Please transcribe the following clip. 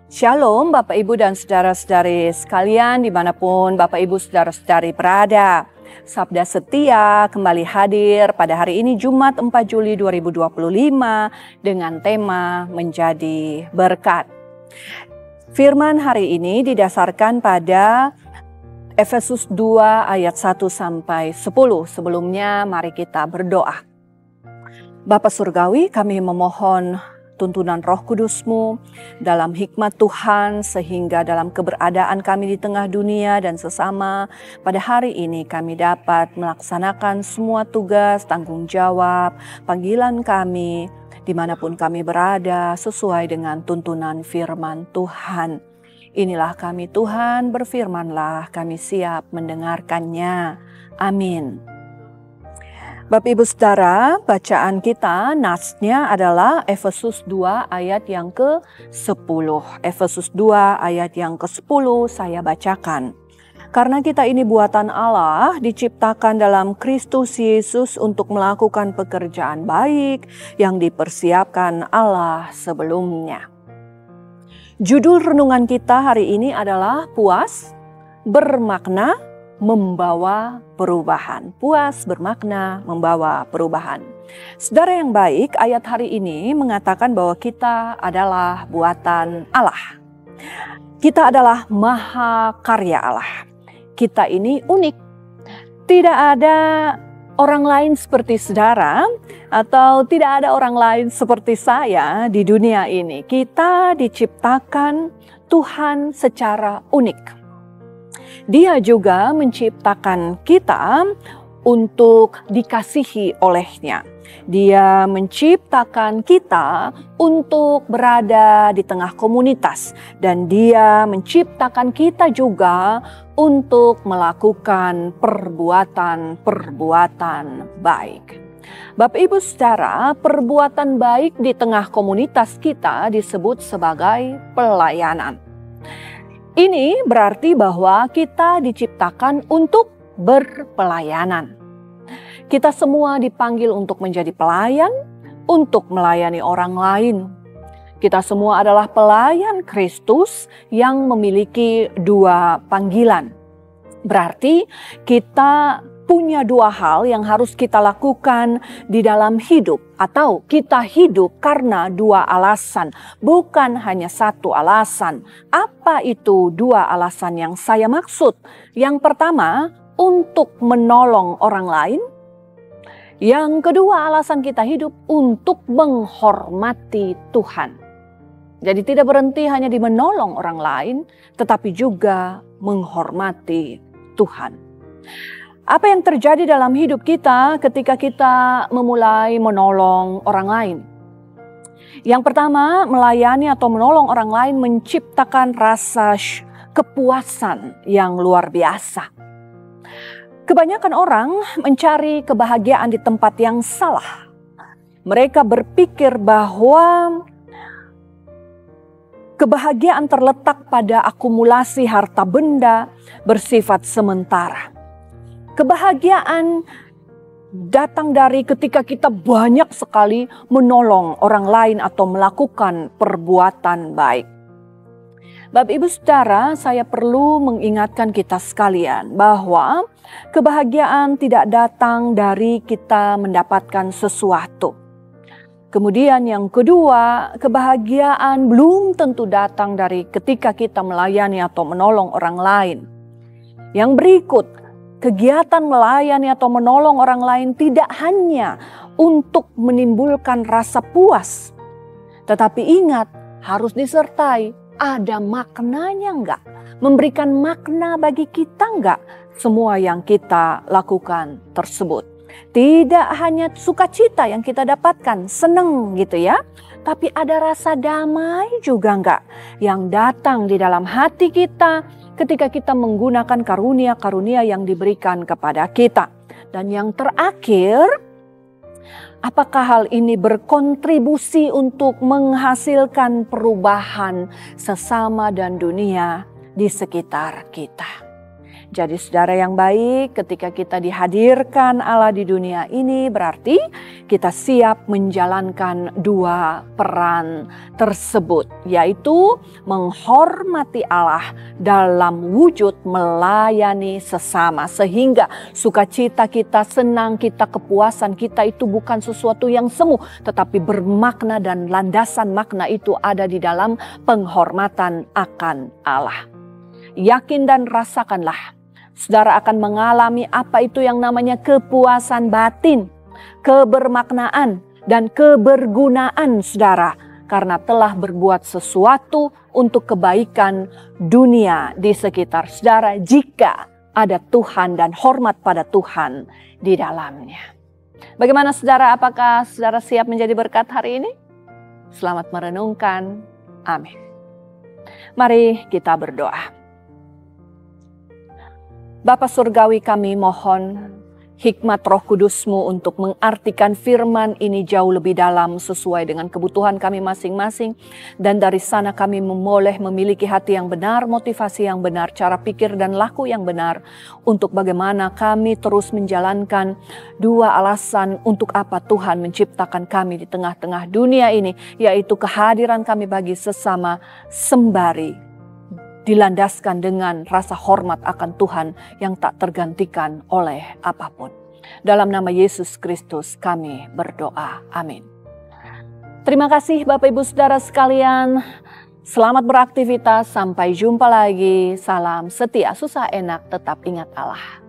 Shalom Bapak Ibu dan saudara-saudari sekalian dimanapun Bapak Ibu saudara-saudari berada. Sabda Setia kembali hadir pada hari ini Jumat 4 Juli 2025 dengan tema Menjadi Berkat. Firman hari ini didasarkan pada Efesus 2 ayat 1 sampai 10. Sebelumnya mari kita berdoa. Bapa Surgawi, kami memohon tuntunan Roh Kudus-Mu dalam hikmat Tuhan sehingga dalam keberadaan kami di tengah dunia dan sesama pada hari ini kami dapat melaksanakan semua tugas, tanggung jawab, panggilan kami dimanapun kami berada sesuai dengan tuntunan firman Tuhan. Inilah kami Tuhan, berfirmanlah, kami siap mendengarkannya. Amin. Bapak Ibu Saudara, bacaan kita nasnya adalah Efesus 2 ayat yang ke-10. Efesus 2 ayat yang ke-10 saya bacakan. Karena kita ini buatan Allah, diciptakan dalam Kristus Yesus untuk melakukan pekerjaan baik yang dipersiapkan Allah sebelumnya. Judul renungan kita hari ini adalah puas, bermakna, membawa perubahan. Puas, bermakna, membawa perubahan. Saudara yang baik, ayat hari ini mengatakan bahwa kita adalah buatan Allah. Kita adalah maha karya Allah. Kita ini unik. Tidak ada orang lain seperti saudara atau tidak ada orang lain seperti saya di dunia ini. Kita diciptakan Tuhan secara unik. Dia juga menciptakan kita untuk dikasihi olehnya. Dia menciptakan kita untuk berada di tengah komunitas. Dan dia menciptakan kita juga untuk melakukan perbuatan-perbuatan baik. Bapak Ibu Saudara, perbuatan baik di tengah komunitas kita disebut sebagai pelayanan. Ini berarti bahwa kita diciptakan untuk berpelayanan. Kita semua dipanggil untuk menjadi pelayan, untuk melayani orang lain. Kita semua adalah pelayan Kristus yang memiliki dua panggilan. Berarti kita punya dua hal yang harus kita lakukan di dalam hidup, atau kita hidup karena dua alasan, bukan hanya satu alasan. Apa itu dua alasan yang saya maksud? Yang pertama, untuk menolong orang lain. Yang kedua, alasan kita hidup untuk menghormati Tuhan. Jadi tidak berhenti hanya di menolong orang lain, tetapi juga menghormati Tuhan. Apa yang terjadi dalam hidup kita ketika kita memulai menolong orang lain? Yang pertama, melayani atau menolong orang lain menciptakan rasa kepuasan yang luar biasa. Kebanyakan orang mencari kebahagiaan di tempat yang salah. Mereka berpikir bahwa kebahagiaan terletak pada akumulasi harta benda bersifat sementara. Kebahagiaan datang dari ketika kita banyak sekali menolong orang lain atau melakukan perbuatan baik. Bapak Ibu Saudara, saya perlu mengingatkan kita sekalian bahwa kebahagiaan tidak datang dari kita mendapatkan sesuatu. Kemudian yang kedua, kebahagiaan belum tentu datang dari ketika kita melayani atau menolong orang lain. Yang berikut, kegiatan melayani atau menolong orang lain tidak hanya untuk menimbulkan rasa puas. Tetapi ingat, harus disertai ada maknanya enggak? Memberikan makna bagi kita enggak semua yang kita lakukan tersebut? Tidak hanya sukacita yang kita dapatkan, seneng gitu ya. Tapi ada rasa damai juga enggak yang datang di dalam hati kita ketika kita menggunakan karunia-karunia yang diberikan kepada kita. Dan yang terakhir, apakah hal ini berkontribusi untuk menghasilkan perubahan sesama dan dunia di sekitar kita? Jadi saudara yang baik, ketika kita dihadirkan Allah di dunia ini, berarti kita siap menjalankan dua peran tersebut, yaitu menghormati Allah dalam wujud melayani sesama. Sehingga sukacita kita, senang kita, kepuasan kita itu bukan sesuatu yang semu, tetapi bermakna dan landasan makna itu ada di dalam penghormatan akan Allah. Yakin dan rasakanlah, saudara akan mengalami apa itu yang namanya kepuasan batin, kebermaknaan, dan kebergunaan saudara. Karena telah berbuat sesuatu untuk kebaikan dunia di sekitar saudara jika ada Tuhan dan hormat pada Tuhan di dalamnya. Bagaimana saudara, apakah saudara siap menjadi berkat hari ini? Selamat merenungkan. Amin. Mari kita berdoa. Bapa Surgawi, kami mohon hikmat Roh Kudus-Mu untuk mengartikan firman ini jauh lebih dalam sesuai dengan kebutuhan kami masing-masing. Dan dari sana kami boleh memiliki hati yang benar, motivasi yang benar, cara pikir dan laku yang benar. Untuk bagaimana kami terus menjalankan dua alasan untuk apa Tuhan menciptakan kami di tengah-tengah dunia ini. Yaitu kehadiran kami bagi sesama sembari dilandaskan dengan rasa hormat akan Tuhan yang tak tergantikan oleh apapun. Dalam nama Yesus Kristus kami berdoa. Amin. Terima kasih Bapak Ibu Saudara sekalian. Selamat beraktivitas. Sampai jumpa lagi. Salam setia, susah enak, tetap ingat Allah.